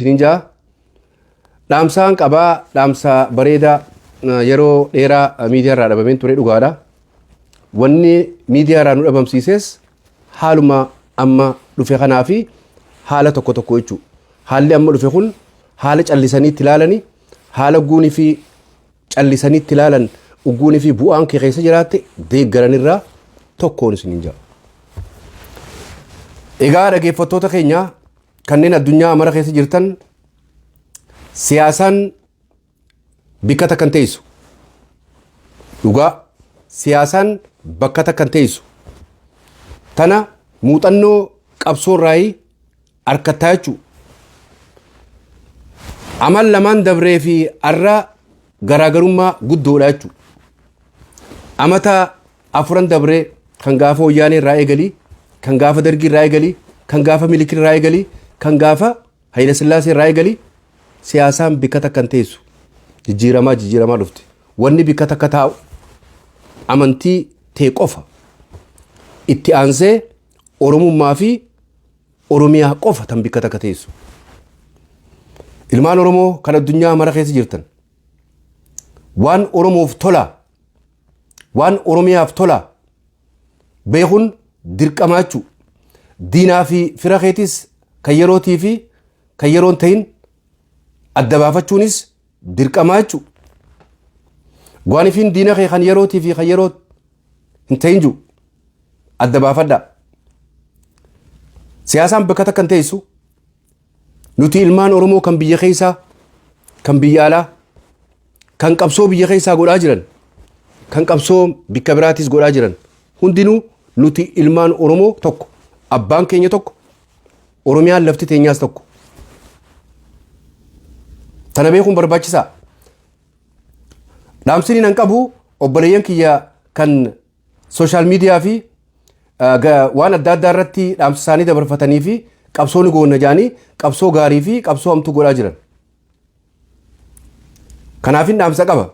Ninja dhaamsaan qabaa dhaamsa bareedaa yeroo dheeraa miidiyaa irraa dhabameen ture dhugaadha. Wanni miidiyaa irraa nu dhabamsiises haaluma amma dhufe kanaa fi haala tokko tokko jechuudha. Haalli amma dhufe kun haala callisanii itti ilaalanii haala guunii fi callisanii itti ilaalan guunii fi bu'aan kee keessa jiraatte deeggaranirraa tokkoon isin jira. Egaa dhaggeeffattoota keenya kanneen addunyaa mara keessa jirtan siyaasaan bakka takkan teessu dhugaa siyaasaan bakka takkan teessu tana muuxannoo qabsoo irraa harkattaa jechuudha. Amal lamaan dabree fi arraa garaagarummaa guddoodha jechuudha. Amata afuran dabree kan gaafa wayyaanee irraa eegalii kan gaafa dargii irraa eegalii kan gaafa milikii irraa eegalii kan gaafa Hayila Sillaasee irraa eegalii siyaasaan bakka takkan teessu jijjiiramaa dhufte. Wanni bakka takka taa'u amantii tee qofa itti aansee Oromummaa fi Oromiyaa qofa tan bakka takka teessu. Ilmaan Oromoo kan addunyaa mara keessa jirtan waan Oromoof tola waan Oromiyaaf tola beekuun dirqamaa jechuudha. Diinaa fi fira keetis kan yerootii fi kan yeroon ta'in adda baafachuunis dirqamaa jechuudha. Gwaanifiin diina kee kan yerootii fi kan yeroo hin ta'in jiru adda baafadha. Siyaasaan bakka takkan teessu nuti ilmaan Oromoo kan biyya keessaa kan biyya alaa kan qabsoo biyya keessaa godhaa jiran kan qabsoo bakka biraatis godhaa jiran hundinuu nuti ilmaan Oromoo tokko abbaan keenya tokko Oromiyaan lafti teenyaas tokko. Tana beekuun barbaachisaa. Dhaamsini nan qabu obboleeyyan kiyya kan sooshaal miidiyaa fi waan adda addaa irratti dhaamsa isaanii dabarfatanii fi qabsoo ni goonna jaanii qabsoo gaarii fi qabsoo hamtuu godhaa jiran. Kanaafin dhaamsa qaba.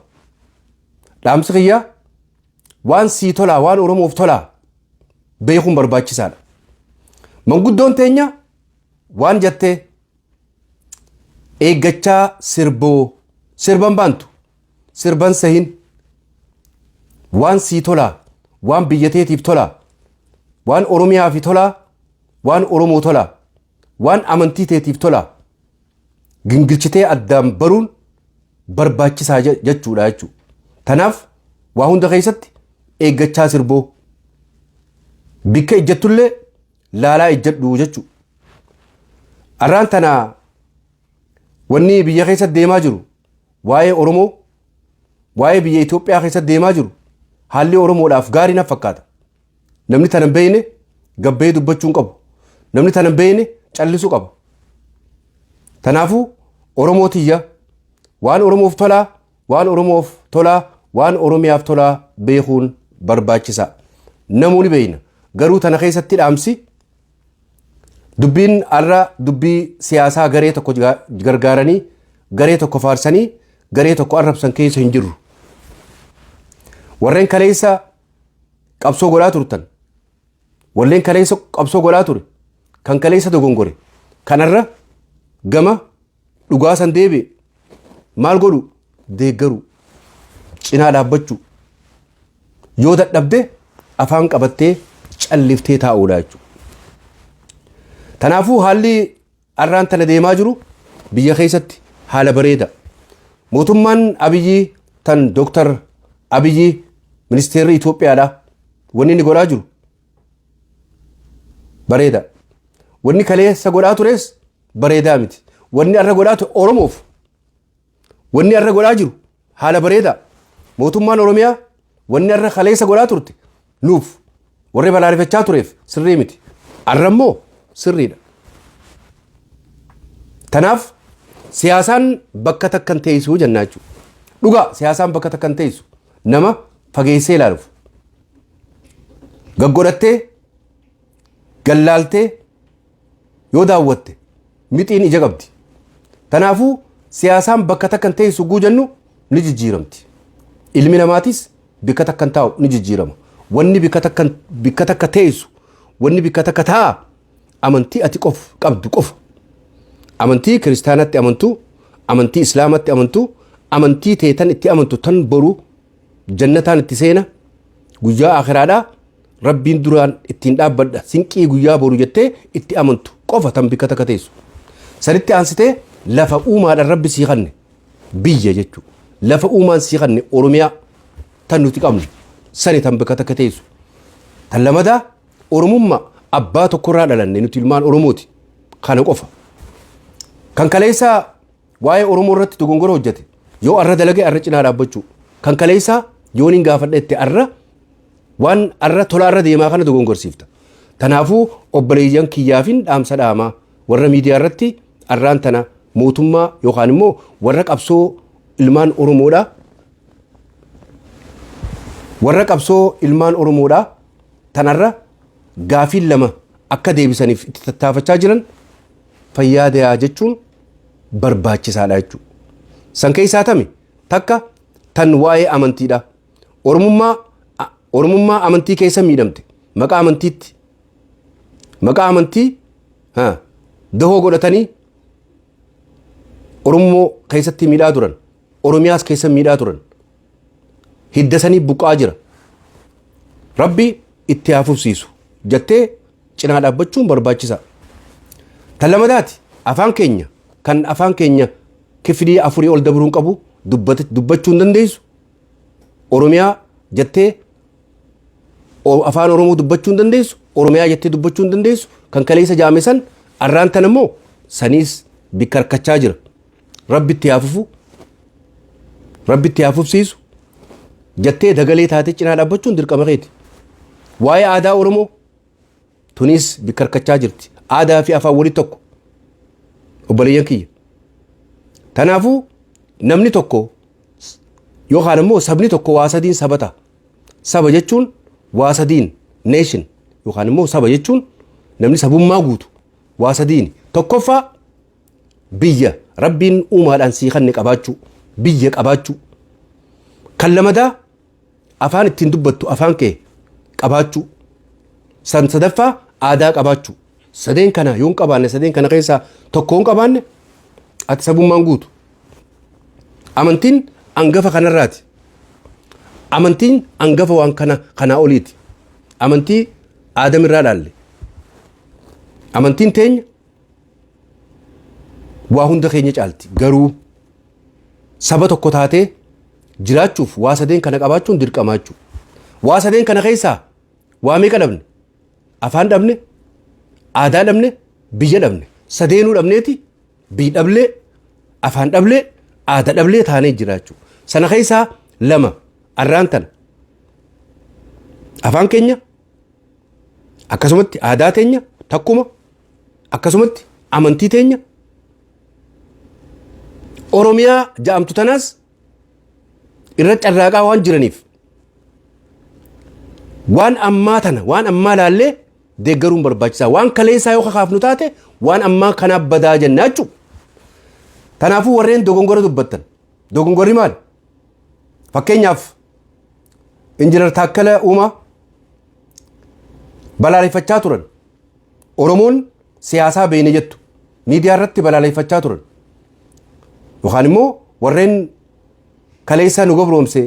Dhaamsi kiyya waan sii tolaa waan Oromoof tolaa beekuun barbaachisaadha. Manguddoon teenya waan jettee eeggachaa sirban baantu sirban sahin waan sii tolaa waan biyyateetiif tolaa waan Oromiyaaf tolaa waan Oromoo tolaa waan amantii teetiif tolaa gingilchitee addaan baruun barbaachisaa jechuudha jechuudha. Tanaaf waa hunda keessatti eeggachaa sirboo bikka ijjattullee laalaa ijjadhu jechuudha. Arraan tana wanni biyya keessatti deemaa jiru waa'ee Oromoo waa'ee biyya Itoophiyaa keessatti deemaa jiru haalli Oromoodhaaf gaarii na fakkaata. Namni tana hin beekne gabbee dubbachuu hin qabu. Namni tana hin beekne callisuu qaba. Tanaafuu Oromoo tiyya waan Oromoof tolaa waan Oromoof tolaa waan Oromiyaaf tolaa beekuun barbaachisaa. Namuu ni beekna garuu tana keessatti dhaamsi dubbiin arra dubbii siyaasaa garee tokko gargaaranii garee tokko faarsanii garee tokko arrabsan keessa hin jirru. Warreen kaleessa qabsoo godhaa turtan warreen kaleessa qabsoo godhaa ture kan kaleessa dogongore kanarra gama dhugaa san deebi'e maal godhu deeggaru cinaa dhaabbachuu yoo dadhabde afaan qabattee calliftee taa'uudha jechuudha. Tanaafuu haalli arraan tana deemaa jiru biyya keessatti haala bareeda. Mootummaan Abiyyi tan Dr. Abiyyi ministeerri Itoophiyaadha. Wanni inni godhaa jiru bareeda. Wanni kaleessa godhaa tures bareedaa miti. Wanni arra godhaa ture Oromoof. Wanni arra godhaa jiru haala bareeda. Mootummaan Oromiyaa wanni arra kaleessa godhaa turte nuuf warri balaaleffachaa tureef sirrii miti. Arra immoo sirriidha. Tanaaf siyaasaan bakka takkan teessu jennaa jechuudha. Dhugaa siyaasaan bakka takkan teessu nama fageessee ilaaluuf. Gaggodhattee gallaaltee yoo daawwatte mixiin ija qabdi. Tanaafuu siyaasaan bakka takkan teessu guu jennu ni jijjiiramti. Ilmi namaatis bakka takkan taa'u ni jijjiirama. Wanni bakka takka teessu wanni bakka takka taa'a amantii ati qof qabdu qofa. amantii kiristaanatti amantu, amantii islaamatti amantu, amantii teetan itti amantu tan boru jannataan itti seena guyyaa akhiraadhaa rabbiin duraan ittiin dhaabbadha sinqii guyyaa boru jettee itti amantu qofa tan bikka takka teessu. Sanitti aansitee lafa uumaadhaan rabbi sii kanne biyya jechuudha. Lafa uumaan sii kanne Oromiyaa tan nuti qabnu sani tan bikka takka teessu. Tan lamadaa Oromummaa abbaa tokkorraa dhalanne nuti ilmaan Oromooti kana qofa. Kan kaleessaa waa'ee Oromoo irratti dogongora hojjete yoo arra dalage arra cinaa dhaabbachuu. Kan kaleessaa yoon hin gaafadhetti arra waan arra tola arra deemaa kana dogongorsiifta. Kanaafuu obboleeyyan kiyyaafin dhaamsa dhaamaa warra miidiyaa irratti arraan tana mootummaa yookaan immoo warra qabsoo ilmaan Oromoodha. Warra qabsoo ilmaan Oromoodha tanarra gaafiin lama akka deebisaniif itti tattaafachaa jiran fayyaadayaa jechuun barbaachisaadha jechuudha. San keessaa tami takka tan waa'ee amantiidha. Oromummaa amantii keessa miidhamte maqaa amantiitti. Maqaa amantii dahoo godhatanii Oromoo keessatti miidhaa turan. Oromiyaas keessa miidhaa turan. Hiddasanii buqqaa jira. Rabbi itti haafufsiisu jettee cinaa dhaabbachuun barbaachisaa. Tan lamadaati afaan keenya kan afaan keenya kifilii afurii ol dabruun qabu dubbachuu hin dandeessu. Oromiyaa jettee afaan Oromoo dubbachuu hin dandeessu. Oromiyaa jettee dubbachuu hin dandeessu. Kan kaleessa jaame san arraan tan immoo saniis bikka harkachaa jira. Rabbi itti haafufu. Rabbi itti haafufsiisu jettee dagalee taatee cinaa dhaabbachuun dirqama keeti. Waa'ee aadaa Oromoo tunis bikka harkachaa jirti. Aadaa fi afaan walitti tokko. Obboleeyyan kiyya. Kanaafuu namni tokko yookaan immoo sabni tokko waa sadiin sabata. Saba jechuun waa sadiin nation yookaan immoo saba jechuun namni sabummaa guutu waa sadiin tokkoffaa biyya rabbiin uumaadhaan sii kanne qabaachuu biyya qabaachuu. Kan lamadaa afaan ittiin dubbattu afaan kee qabaachuu. San sadaffaa aadaa qabaachuu. Sadeen kana yoon qabaanne sadeen kana keessaa tokko yoon qabaanne ati sabummaan guutu. Amantiin angafa kanarraati. Amantiin angafa waan kanaa oliiti. Amantii aadamirraa dhaalle. Amantiin teenya waa hunda keenya caalti. Garuu saba tokko taatee jiraachuuf waa sadeen kana qabaachuun dirqamaachuu. Waa sadeen kana keessaa waa meeqa dhabne? Afaan dhabne, aadaa dhabne, biyya dhabne. Sadeenuu dhabneeti biyya dhablee, afaan dhablee, aadaa dhablee taanee jiraachuu. Sana keessaa lama arraan tana. Afaan keenya akkasumatti aadaa teenya takkuma akkasumatti amantii teenya Oromiyaa ja'amtu tanaas irra carraaqaa waan jiraniif waan ammaa tana waan ammaa laallee deeggaruun barbaachisaa. Waan kaleessaa yoo kakaafnu taate waan ammaa kanaaf badaa jennaa jechuudha. Kanaafuu warreen dogongora dubbattan dogongorri maali? Fakkeenyaaf Injiinar Taakkala Uumaa balaaleffachaa turan. Oromoon siyaasaa beene jettu miidiyaa irratti balaaleffachaa turan. Yookaan immoo warreen kaleessaa nu gabroomse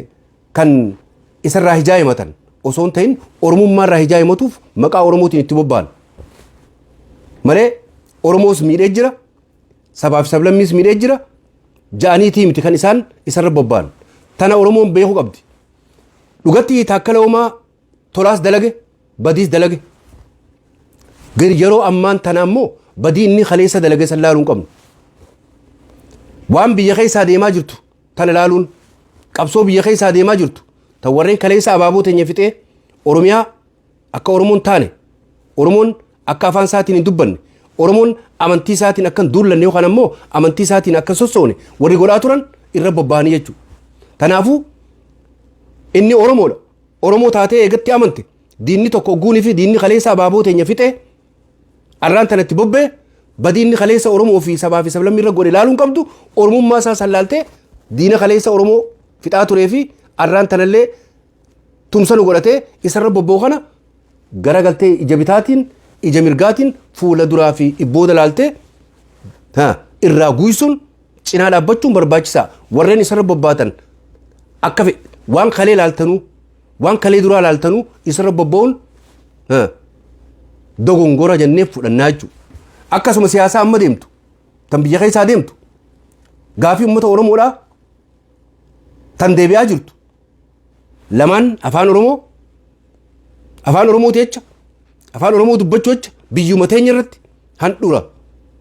kan isarraa hijaa himatan osoo hin ta'in Oromummaa irraa hijaa himatuuf maqaa Oromootiin itti bobba'an. Malee Oromoos miidhee jira, sabaaf sablammiis miidhee jira, ja'aniitii miti kan isaan isarra bobba'an. Tana Oromoon beekuu qabdi. Dhugatti Taakkala Uumaa tolaas dalage, badiis dalage. Yeroo ammaan tana ammoo badii inni kaleessa dalage san laaluu hin qabnu. Waan biyya keessaa deemaa jirtu tana laaluun qabsoo biyya keessaa deemaa jirtu tan warreen kaleessa abaaboo teenya fixee Oromiyaa akka Oromoon taane, Oromoon akka afaan isaatiin hin dubbanne, Oromoon amantii isaatiin akka hin duullanne yookaan ammoo amantii isaatiin akka sossoone warri godhaa turan irra bobba'anii jechuudha. Kanaafuu inni Oromoodha. Oromoo taatee eegatti amante diinni tokko ogguunii fi diinni kaleessa abaaboo teenya fixee arraan tanatti bobbee badii inni kaleessa Oromoo fi sabaa fi sablammii irra godhe laaluun qabdu Oromummaa isaa sallaaltee diina kaleessa Oromoo fixaa turee fi arraan tanallee tumsa nu godhatee isarra bobba'u kana garagaltee ija bitaatiin ija mirgaatiin fuula duraa fi ibbooda laaltee irraa guusuun cinaa dhaabbachuun barbaachisaa. Warreen isarra bobbaatan akka waan kalee ilaaltanuu waan kalee duraa ilaaltanuu isarra bobba'uun dogongora jennee fudhannaa jechuudha. Akkasuma siyaasaa amma deemtu tan biyya keessaa deemtu gaafii uummata Oromoodhaa tan deebi'aa jirtu lamaan afaan Oromooti jecha afaan Oromoo dubbachuu jecha biyyuma teenya irratti handhuura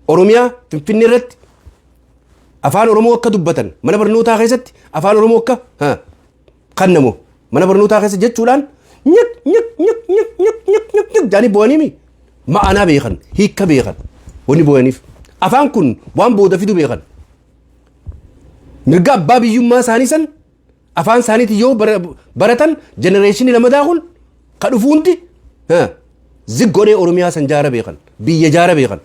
Oromiyaa Finfinnee irratti afaan Oromoo akka dubbatan mana barnootaa keessatti afaan Oromoo akka kannamu mana barnootaa keessa jechuudhaan nyak jaanii bu'anii ma'anaa beekan hiikka beekan wanni bu'aniif afaan kun waan booda fidu beekan mirga abbaa biyyummaa isaanii san afaan isaaniitiin yoo baratan jenereeshinii lamadaa kun ka dhufu hundi ziggodhee Oromiyaa san jaara beekan biyya jaara beekan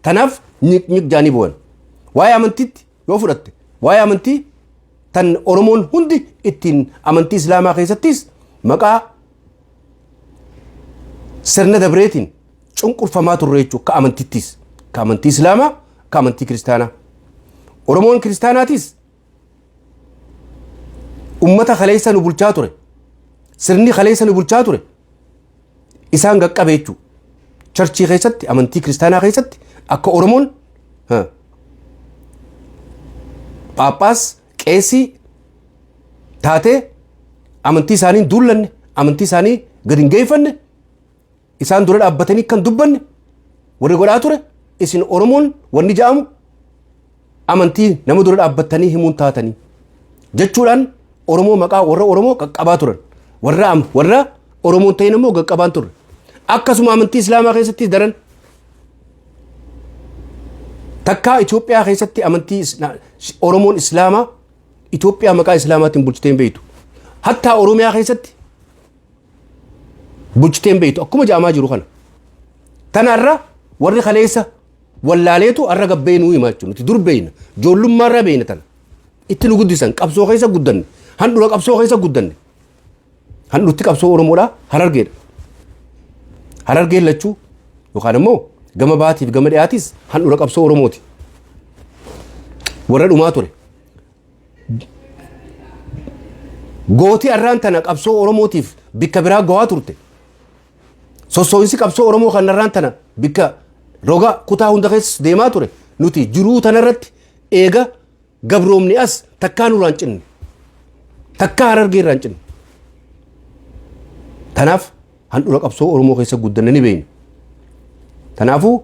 tanaaf nyik jaanii bu'an waa'ee amantiitti yoo fudhatte waa'ee amantii tan Oromoon hundi ittiin amantii Islaamaa keessattis maqaa sirna dabreetiin cunqurfamaa turre jechuudha ka amantittis ka amantii Islaamaa ka amantii Kiristaanaa Oromoon Kiristaanaatis ummata kaleessa nu bulchaa ture sirni kaleessa nu bulchaa ture isaan qaqqabe jechuudha charchii keessatti amantii Kiristaanaa keessatti akka Oromoon Paaphaas qeesii taatee amantii isaanii duullanne amantii isaanii gad hin geeffanne isaan dura dhaabbatanii kan dubbanne warri godhaa ture isin Oromoon wanni ja'amu amantii nama dura dhaabbatanii himuun taatanii jechuudhaan Oromoo maqaa warra Oromoo qaqqabaa turan warra Oromoon ta'in immoo qaqqabaan turre akkasuma amantii Islaamaa keessatti daran takkaa Itoophiyaa keessatti amantii Oromoon Islaamaa Itoophiyaa maqaa Islaamaatiin bulchitee hin beektu hattaa Oromiyaa keessatti bulchitee hin beektu akkuma ja'amaa jiru kana tanarra warri kaleessa wallaaleetu arra gabbeenuu himaa jechuudha nuti dur beeyna joollummaarra beeyna tana itti nu guddisan qabsoo keessa guddanne handhuura qabsoo keessa guddanne handhuutti qabsoo Oromoodhaa Harargeen lachuu yookaan immoo gama baatiif gama dhiyaatis handhuura qabsoo Oromooti warra dhumaa ture gootii arraan tana qabsoo Oromootiif bikka biraa go'aa turte sossoo'insi qabsoo Oromoo kan arraan tana bikka roga kutaa hunda keessa deemaa ture nuti jiruu tanarratti eega gabroomni as takkaa nurraan cinne takkaa Harargee irraan cinne tanaaf handhuura qabsoo Oromoo keessa guddanne ni beeyna tanaafuu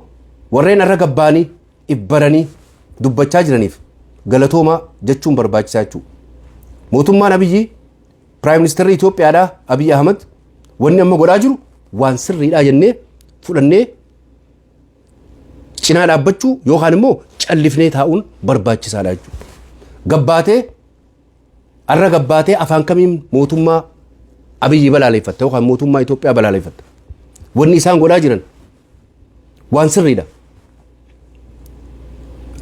warreen arra gabbaanii ibbaranii dubbachaa jiraniif galatoomaa jechuun barbaachisaa jechuudha mootummaan Abiyyi Prime Minister Itoophiyaadhaa Abiy Ahmed wanni amma godhaa jiru waan sirriidhaa jennee fudhannee cinaa dhaabbachuu yookaan immoo callifnee taa'uun barbaachisaadha jechuudha. Gabbaatee afaan kamiin mootummaa Abiyyi balaaleffatta yookaan mootummaa Itoophiyaa balaaleffatta. Wanni isaan godhaa jiran waan sirriidha.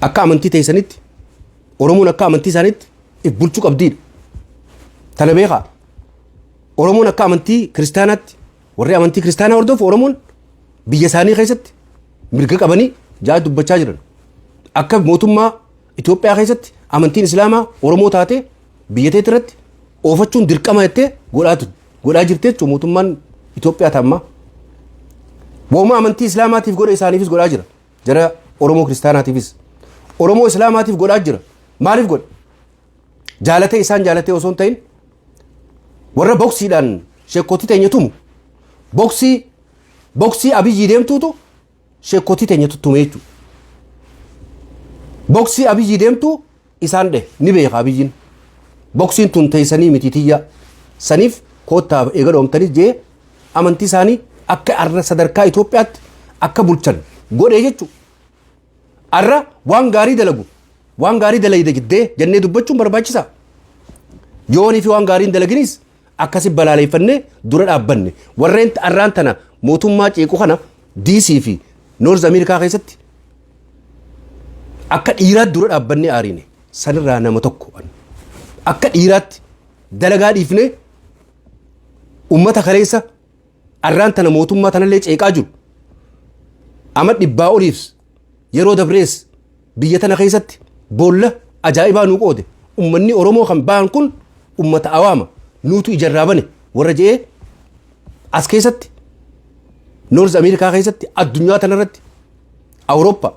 Akka amantii teessanitti Oromoon akka amantii isaaniitti if bulchuu qabdiidha. Tana beekaa. Oromoon akka amantii Kiristaanaatti warri amantii Kiristaanaa hordofu Oromoon biyya isaanii keessatti mirga qabanii jaa dubbachaa jiran. Akka mootummaa Itoophiyaa keessatti amantiin Islaamaa Oromoo taatee biyya teetti irratti oofachuun dirqama jettee godhaa jirtee jechuudha mootummaan Itoophiyaa taammaa. Wooma amantii Islaamaatiif godha isaaniifis godhaa jira. Jara Oromoo Kiristaanaatiifis. Oromoo Islaamaatiif godhaa jira. Maaliif godha? Jaalatee isaan jaalatee osoo hin ta'in warra boksiidhaan sheekkotii teenya tumu. Boksii Abiyyi deemtuutu sheekkotii teenya tuttume jechuudha. Boksii Abiyyi deemtuu isaan ni beeka Abiyyiin. Boksiin tun teessanii miti tiyyaa. Saniif koottaa eega dhoomtanis jee amantii isaanii akka arra sadarkaa Itoophiyaatti akka bulchan godhee jechuudha. Arra waan gaarii dalagu waan gaarii dalagde jettee jennee dubbachuun barbaachisaa. Yoonii fi waan gaarii hin dalaginis akkasi balaaleffannee dura dhaabbanne warreen arraan tana mootummaa ceequ kana DC fi North America keessatti akka dhiiraatti dura dhaabbannee aariine sanirraa nama tokko akka dhiiraatti dalagaa dhiifne ummata kaleessa arraan tana mootummaa tanallee ceeqaa jiru ama dhibbaa oliif yeroo dabrees biyyatana keessatti boolla ajaa'ibaa nu qoode ummanni Oromoo kan ba'an kun ummata awaama nuutu ijarraa bane warra je'ee as keessatti North America keessatti addunyaa tanarratti Awurooppaa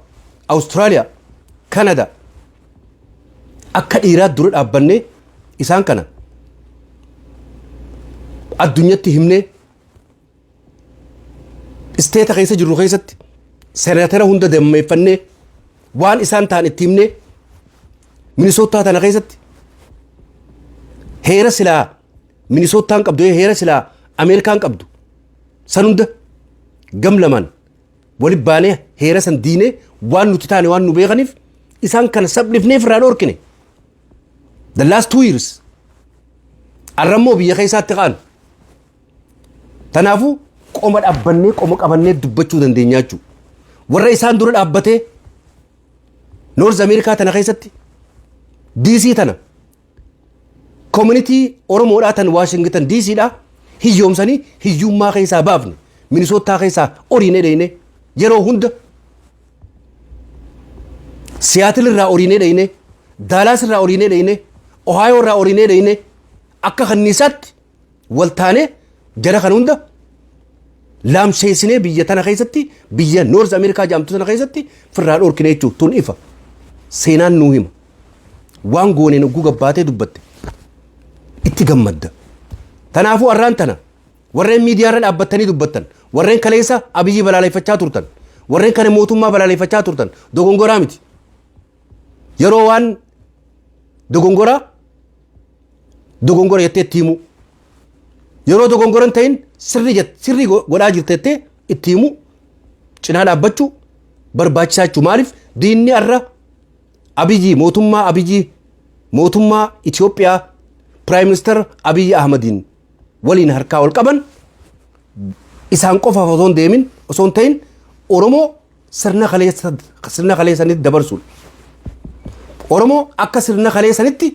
Awustiraaliyaa Kanada akka dhiiraa dura dhaabbannee isaan kana addunyatti himnee isteeta keessa jirru keessatti senaatara hunda dammeeffannee waan isaan ta'an itti himnee Minisootaa tana keessatti heera silaa Minisootaan qabdu heera silaa Ameerikaan qabdu san hunda gam lamaan wali baanee heera san diinee waan nuti taane waan nu beekaniif isaan kana sabnifneef irraa dhorkine the last 2 years arrammoo biyya keessaatti qaanu tanaafu qoma dhaabbannee qoma qabannee dubbachuu dandeenya jechuudha warra isaan dura dhaabbatee North America tana keessatti DC tana community Oromoodhaa tan Washington DC dha hiyyoomsanii hiyyummaa keessaa baafne Minisootaa keessaa oriinee dhayne yeroo hunda Seattle irraa oriinee dhayne Dallas irraa oriinee dhayne Ohio irraa oriinee dhayne akka kanniisaatti waltaanee jara kan hunda laamsheessinee biyya tana keessatti biyya North America jaamtu tana keessatti firraa dhorkine jechuudha tun ifa seenaan nuu hima waan gooneen oguu gabbaatee dubbatte itti gammadda tanaafuu arraan tana warreen miidiyaarra dhaabbattanii dubbattan warreen kaleessa Abiyyi balaaleffachaa turtan warreen kana mootummaa balaaleffachaa turtan dogongoraa miti yeroo waan dogongora jettee itti himu yeroo dogongoran ta'in sirri godhaa jirtettee itti himu cinaa dhaabbachuu barbaachisaa jechuu maaliif diinni arra Abiyyi mootummaa Itoophiyaa Prime Minister Abiyyi Ahmadiin waliin harkaa wal qaban isaan qofaaf osoo hin deemin osoo hin ta'in Oromoo sirna kaleessanitti dabarsuun Oromoo akka sirna kaleessanitti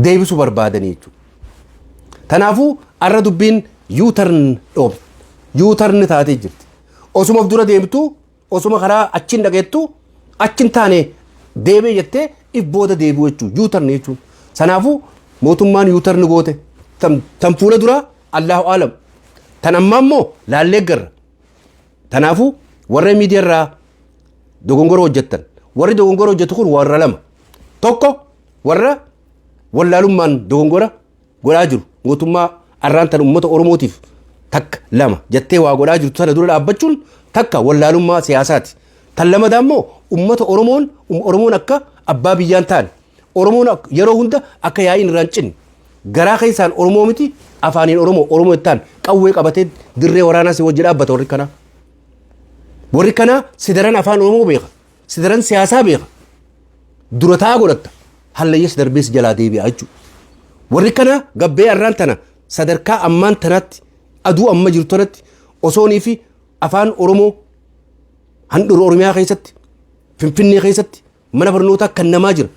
deebisuu barbaadanii jechuudha. Tanaafuu arra dubbiin U-turn taatee jirti. Osuma of dura deemtu osuma karaa achiin dhageettu achiin taane deebee jettee if booda deebi'u jechuudha. U-turn jechuudha. Sanaafuu mootummaan U-turn goote tan fuula duraa Allahu aalam tan ammaa immoo laallee garra. Tanaafuu warra miidiyaarraa dogongora hojjettan warri dogongora hojjetu kun warra lama tokko warra wallaalummaan dogongora godhaa jiru mootummaa arraan tan uummata Oromootiif takka lama jettee waa godhaa jirtu sana dura dhaabbachuun takka wallaalummaa siyaasaati tan lamadaa immoo uummata Oromoon akka abbaa biyyaan taane Oromoon yeroo hunda akka yaa'iin irraan cinne garaa keessaan Oromoo miti afaaniin Oromoo ittaan qawwee qabatee dirree waraanaa si wajji dhaabbata warri kana sidaran afaan Oromoo beeka sidaran siyaasaa beeka dura taa godhatta hallayyees darbees jalaa deebi'a jechuudha warri kana gabbee arraan tana sadarkaa ammaan tanatti aduu amma jirtu tanatti osoonii fi afaan Oromoo handhuura Oromiyaa keessatti Finfinnee keessatti mana barnootaa kan namaa jira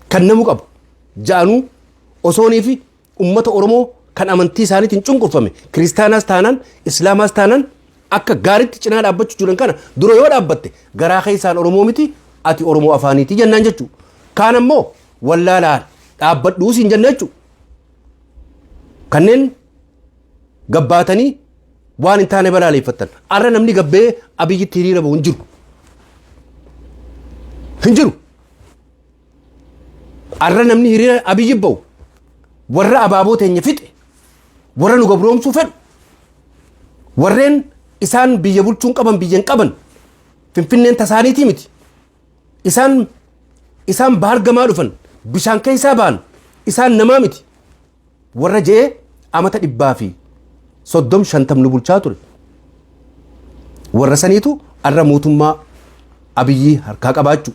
kan namu qabu ja'anuu osoonii fi ummata Oromoo kan amantii isaaniitiin cunqurfame kiristaanaas taanaan islaamaas taanaan akka gaariitti cinaa dhaabbachuu jiran kana dura yoo dhaabbatte garaa keessaan Oromoo miti ati Oromoo afaaniiti jennaan jechuudha. Kaan ammoo wallaalaa dhaabbadhuu siin jenna jechuudha. Kanneen gabbaatanii waan hin taane balaaleffattan arra namni gabbee Abiyyitti hiriira bahu hin jiru. Arra namni hiriira Abiyyi bahu warra abaaboo teenya fixe warra nu gabroomsuu fedhu warreen isaan biyya bulchuun qaban biyyan qaban Finfinneen tasaaniitii miti isaan bahar gamaa dhufan bishaan keessaa ba'an isaan namaa miti warra je'ee amata 150 nu bulchaa ture warra saniitu arra mootummaa Abiyyi harkaa qabaachuu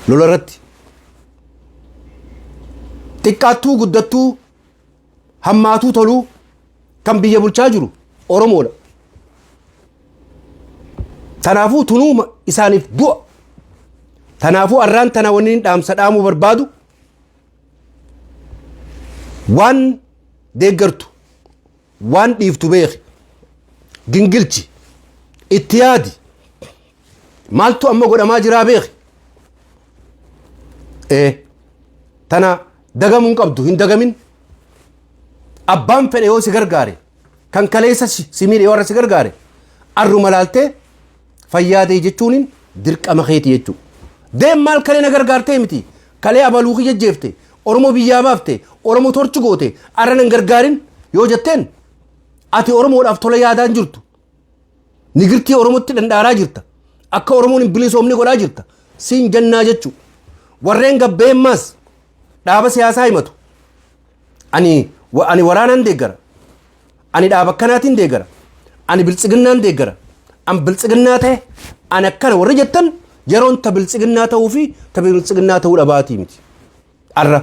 lola irratti xiqqaattuu guddattuu hammaatuu toluu kan biyya bulchaa jiru Oromoodha. Tanaafuu tunuu isaaniif bu'a. Tanaafuu arraan tana wanni dhaamsa dhaamuu barbaadu waan deeggartu waan dhiiftu beeki gingilchi itti yaadi maaltu amma godhamaa jiraa beeki tana dagamuun qabdu hin dagamin abbaan fedhe yoo si gargaare kan kaleessa si miidhe warra si gargaare arruma laaltee fayyaadee jechuunin dirqama keeti jechuu deem maal kalee na gargaartee miti kalee abaluu kiyya jeefte oromoo biyyaa baafte oromoo torchi goote arra nan gargaarin yoo jetteen ati oromoodhaaf tola yaadaan jirtu nigirtii oromootti dhandhaaraa jirta akka oromoon hin bilisoomne godhaa jirta siin jannaa jechuu warreen gabbeemmaas dhaaba siyaasaa himatu ani waraanaan deeggara ani dhaaba akkanaatiin deeggara ani biltsiginnaan deeggara an biltsiginnaa ta'e ani akkana warri jettan yeroon ta biltsiginnaa ta'uu fi ta biltsiginnaa ta'uu dhabaatii miti arra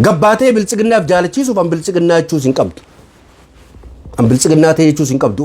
gabbaatee biltsiginnaaf jaalachiisuuf an biltsiginnaa jechuus hin qabdu an biltsiginnaa ta'e jechuus hin qabdu